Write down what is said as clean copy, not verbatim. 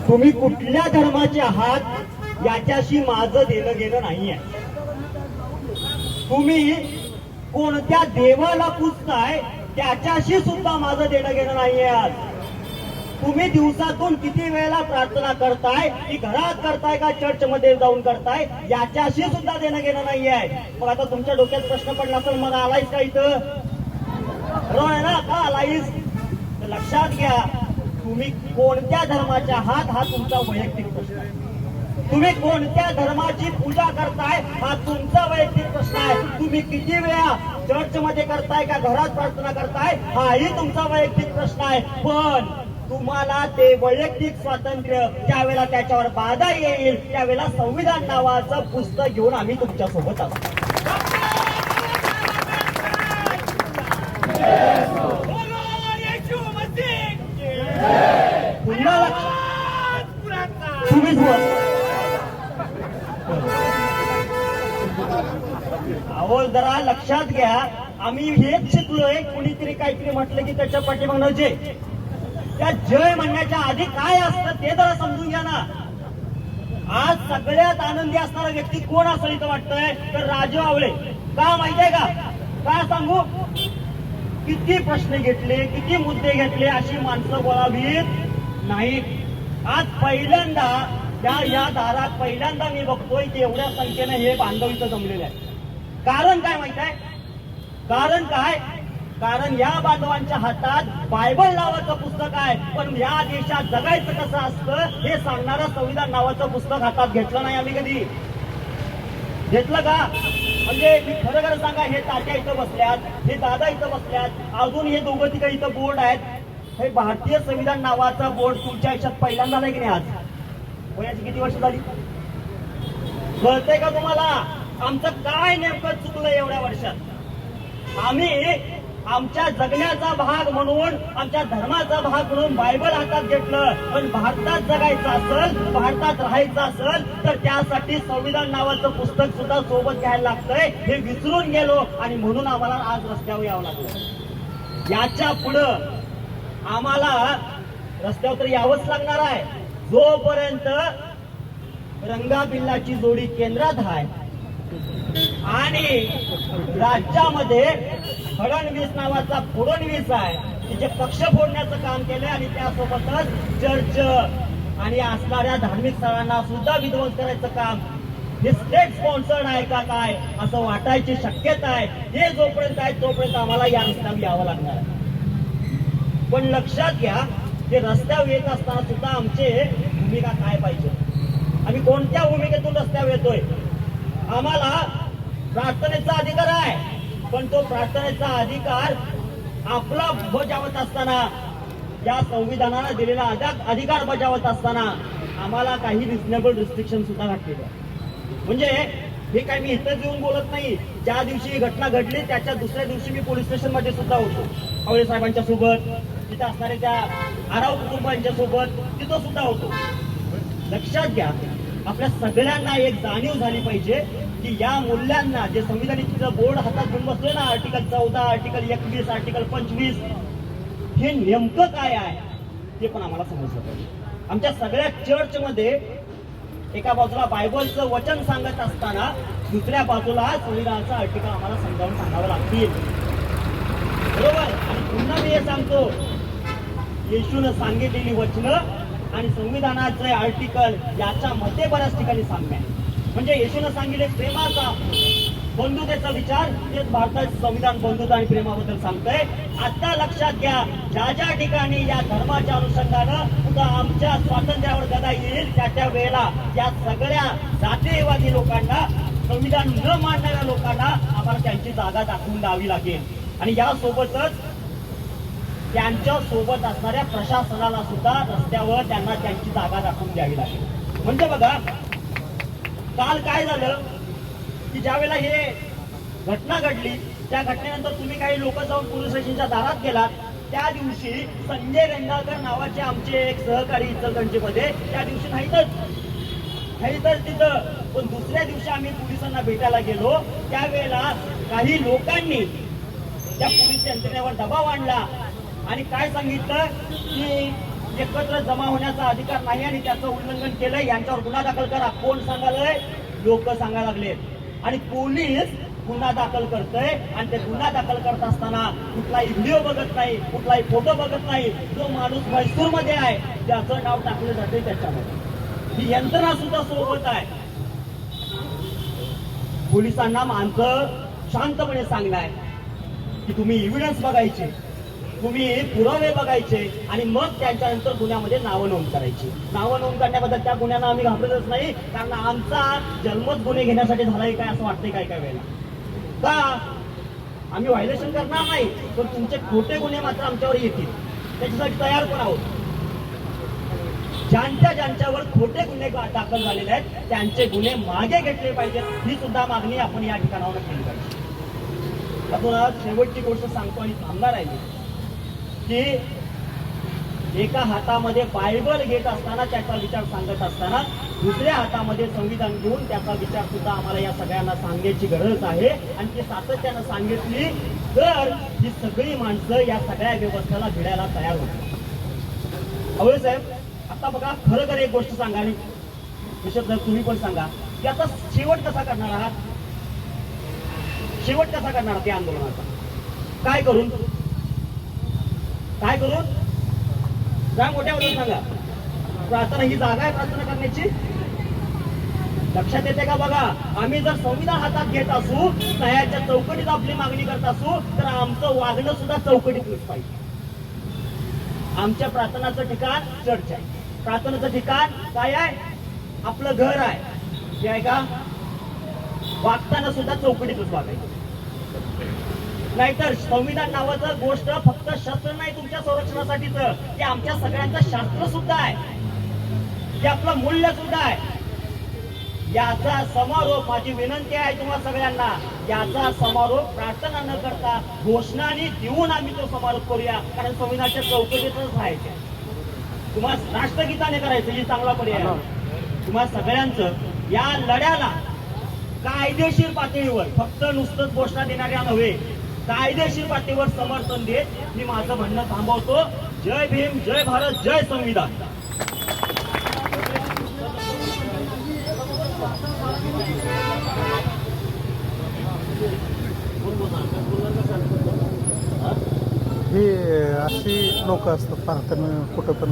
तुम्ही कुठल्या धर्माचे आहात याच्याशी माझं देणं घेणं नाहीये. तुम्ही कोणत्या देवाला पूजताय त्याच्याशी सुद्धा माझं देणं घेणं नाहीये. आज तुम्ही दिवसातून किती वेळेला प्रार्थना करताय, की घरात करताय का चर्च मध्ये जाऊन करताय, याच्याशी सुद्धा देणं घेणं नाहीये. मग आता तुमच्या डोक्यात प्रश्न पडला असेल, मग आलायस का इथं? बरोबर आहे ना? का आलायस? तर लक्षात घ्या, तुम्ही कोणत्या धर्माचे आहात हा तुमचा वैयक्तिक प्रश्न आहे. तुम्ही कोणत्या धर्माची पूजा करताय हा तुमचा वैयक्तिक प्रश्न आहे. तुम्ही किती वेळा चर्च मध्ये करताय का घरात प्रार्थना करताय हाही तुमचा वैयक्तिक प्रश्न आहे. पण तुम्हाला ते वैयक्तिक स्वातंत्र्य ज्यावेळेला त्याच्यावर बाधा येईल त्यावेळेला संविधान नावाचं पुस्तक घेऊन आम्ही तुमच्या सोबत असतो. तुम्हीच अहो जरा लक्षात घ्या, आम्ही हेच शिकलोय. कुणीतरी काहीतरी म्हटलं की त्याच्या पाठीमागनं जय, त्या जय म्हणण्याच्या आधी काय असतं ते जरा समजून घ्या ना. आज सगळ्यात आनंदी असणारा व्यक्ती कोण असेल इथं वाटतंय तर राजू आवळे. का माहितीये का? काय सांगू, किती प्रश्न घेतले, किती मुद्दे घेतले, अशी माणसं बोलावीत नाही. आज पहिल्यांदा या दारात पहिल्यांदा मी बघतोय की एवढ्या संख्येने हे बांधव इथं जमलेले आहेत. कारण काय माहित आहे? कारण काय? कारण या बांधवांच्या हातात बायबल नावाचं पुस्तक आहे, पण या देशात जगायचं कसं असतं हे सांगणारं संविधान नावाचं पुस्तक हातात घेतलं नाही आम्ही कधी. घेतलं का? म्हणजे मी खरं खरं सांगा, हे तात्या इथं बसल्यात, हे दादा इथं बसल्यात, अजून हे दोघं तिघं इथं बोर्ड आहेत. हे भारतीय संविधान नावाचा बोर्ड तुमच्या आयुष्यात पहिल्यांदा नाही की नाही? आज वयाची किती वर्ष झाली? कळतंय का तुम्हाला आमचं काय नेमकं चुकलं एवढ्या वर्षात? आम्ही आमच्या जगण्याचा भाग म्हणून, आमच्या धर्माचा भाग म्हणून बायबल हातात घेतलं. पण भारतात जगायचं असेल, भारतात राहायचं असेल तर त्यासाठी संविधान नावाचं पुस्तक सुद्धा सोबत घ्यायला लागतंय हे विसरून गेलो आणि म्हणून आम्हाला आज रस्त्यावर यावं लागलं. याच्या पुढं आम्हाला रस्त्यावर तर यावंच लागणार आहे जोपर्यंत रंगाबिल्लाची जोडी केंद्रात आहे आणि राज्यामध्ये फडणवीस नावाचा फडणवीस आहे की जे पक्ष फोडण्याचं काम केलंय आणि त्यासोबतच चर्च आणि असणाऱ्या धार्मिक स्थळांना सुद्धा विध्वंस करायचं काम हे स्टेट स्पॉन्सर्ड आहे का काय असं वाटायची शक्यता आहे. हे जोपर्यंत आहे तोपर्यंत आम्हाला या रस्त्यावर यावं लागणार आहे. पण लक्षात घ्या, हे रस्त्यावर येत असताना सुद्धा आमची भूमिका काय पाहिजे, आम्ही कोणत्या भूमिकेतून रस्त्यावर येतोय. आम्हाला प्रार्थनेचा अधिकार आहे, पण तो प्रार्थनेचा अधिकार आपला बजावत असताना, या संविधानाला दिलेला अधिकार बजावत असताना आम्हाला काही रिझनेबल रिस्ट्रिक्शन सुद्धा घातलेले आहे. म्हणजे हे काय मी इथंच येऊन बोलत नाही. ज्या दिवशी ही घटना घडली त्याच्या दुसऱ्या दिवशी मी पोलीस स्टेशन मध्ये सुद्धा होतो, आवळे साहेबांच्या सोबत, तिथे असणाऱ्या त्या आराव कुटुंबांच्या सोबत तिथं सुद्धा होतो. लक्षात घ्या, आपल्या सगळ्यांना एक जाणीव झाली पाहिजे की या मूल्यांना जे संविधानिक बोर्ड हातात घेऊन बसलोय ना, आर्टिकल 14, आर्टिकल 21, आर्टिकल 25, हे नेमकं काय आहे ते पण आम्हाला समजलं पाहिजे. आमच्या सगळ्या चर्चमध्ये एका बाजूला बायबलचं वचन सांगत असताना दुसऱ्या बाजूला संविधानाचं आर्टिकल आम्हाला समजावून सांगावं लागतील. बरोबर? आणि पुन्हा मी हे सांगतो, येशूनं सांगितलेली वचनं आणि संविधानाचे आर्टिकल याच्यामध्ये बऱ्याच ठिकाणी साम्य आहे. म्हणजे येशूनं सांगितले प्रेमाचा, बंधुतेचा विचार, तेच भारताचं संविधान बंधुता आणि प्रेमाबद्दल सांगतंय. आता लक्षात घ्या, ज्या ज्या ठिकाणी या धर्माच्या अनुषंगानं आमच्या स्वातंत्र्यावर गदा येईल त्या वेळेला या सगळ्या जातीयवादी लोकांना, संविधान न मानणाऱ्या लोकांना आम्हाला त्यांची जागा दाखवून द्यावी लागेल. आणि यासोबतच त्यांच्या सोबत असणाऱ्या प्रशासनाला सुद्धा रस्त्यावर त्यांना त्यांची जागा दाखवून द्यावी लागेल. म्हणजे बघा, काल काय झालं की ज्या वेळेला हे घटना घडली त्या घटनेनंतर तुम्ही काही लोक जाऊन पोलीस स्टेशनच्या दारात गेलात. त्या दिवशी संजय रेंगाळकर नावाचे आमचे एक सहकारी इचलकरंजीमध्ये त्या दिवशी नाहीतच तिथं, पण दुसऱ्या दिवशी आम्ही पोलिसांना भेटायला गेलो. त्यावेळेला काही लोकांनी त्या पोलीस यंत्रणेवर दबाव आणला आणि काय सांगितलं की एकत्र जमा होण्याचा अधिकार नाही आणि त्याचं उल्लंघन केलंय यांच्यावर गुन्हा दाखल करा. कोण सांगायलंय? लोक सांगायला लागलेत. आणि पोलीस गुन्हा दाखल करतोय आणि ते गुन्हा दाखल करत असताना कुठलाही व्हिडिओ बघत नाही, कुठलाही फोटो बघत नाही. जो माणूस म्हैसूरमध्ये आहे त्याचं नाव टाकलं जाते त्याच्यामध्ये. ही यंत्रणा सुद्धा सोबत आहे. पोलिसांना आमचं शांतपणे सांगणं आहे की तुम्ही एव्हिडन्स बघायचे, तुम्ही पुरावे बघायचे आणि मग त्यांच्यानंतर गुन्ह्यामध्ये नावं नोंद करायची. नावं नोंद करण्याबद्दल त्या गुन्ह्यांना आम्ही घाबरतच नाही, कारण आमचा जन्मच गुन्हे घेण्यासाठी झालाय काय असं वाटतंय काय काय वेळेला. का आम्ही व्हायलेशन करणार नाही, पण तुमचे खोटे गुन्हे मात्र आमच्यावर येतील. त्याच्यासाठी तयार पण आहोत. ज्यांच्यावर खोटे गुन्हे दाखल झालेले आहेत त्यांचे गुन्हे मागे घेतले पाहिजेत, ही सुद्धा मागणी आपण या ठिकाणावर केली पाहिजे. आता शेवटची गोष्ट सांगतो आणि थांबणार आहे की एका हातामध्ये बायबल घेत असताना त्याचा विचार सांगत असताना दुसऱ्या हातामध्ये संविधान घेऊन त्याचा विचार सुद्धा आम्हाला या सगळ्यांना सांगण्याची गरज आहे. आणि ती सातत्यानं सांगितली तर ही सगळी माणसं या सगळ्या व्यवस्थेला भिडायला तयार होतात. अवळे साहेब, आता बघा, खरं एक गोष्ट सांगा आणि विशेष तुम्ही पण सांगा की आता शेवट कसा करणार आहात? शेवट कसा करणार त्या आंदोलनाचा? काय करून काय मोठ्यावरून सांगा. प्रार्थना ही जागा आहे प्रार्थना करण्याची? लक्षात येते का? बघा, आम्ही जर संविधान हातात घेत असू, न्यायाच्या चौकटीत आपली मागणी करत असू, तर आमचं वागणं सुद्धा चौकटीतच पाहिजे. आमच्या प्रार्थनाचं ठिकाण चर्च आहे. प्रार्थनेचं ठिकाण काय आहे? आपलं घर आहे. हे आहे का? वागताना सुद्धा चौकटीतच वागायचं. नाहीतर संविधान नावाचं गोष्ट फक्त शस्त्र नाही तुमच्या संरक्षणासाठीच, ते आमच्या सगळ्यांचं शास्त्र सुद्धा आहे, ते आपलं मूल्य सुद्धा आहे. याचा समारोप, माझी विनंती आहे तुम्हा सगळ्यांना, याचा समारोप प्रार्थना न करता घोषणाने देऊन आम्ही तो समारोप करूया. कारण संविधानाच्या चौकटीतच राहायचे. तुम्हाला राष्ट्रगीताने करायचं ही चांगला पर्याय. तुम्हा सगळ्यांचं या लढ्याला कायदेशीर पातळीवर, फक्त नुसतंच घोषणा देणाऱ्या नव्हे, कायदेशीर पातळीवर समर्थन देत मी माझं म्हणणं थांबवतो. जय भीम, जय भारत, जय संविधान. ही अशी लोक असतात प्रार्थना कुठं पण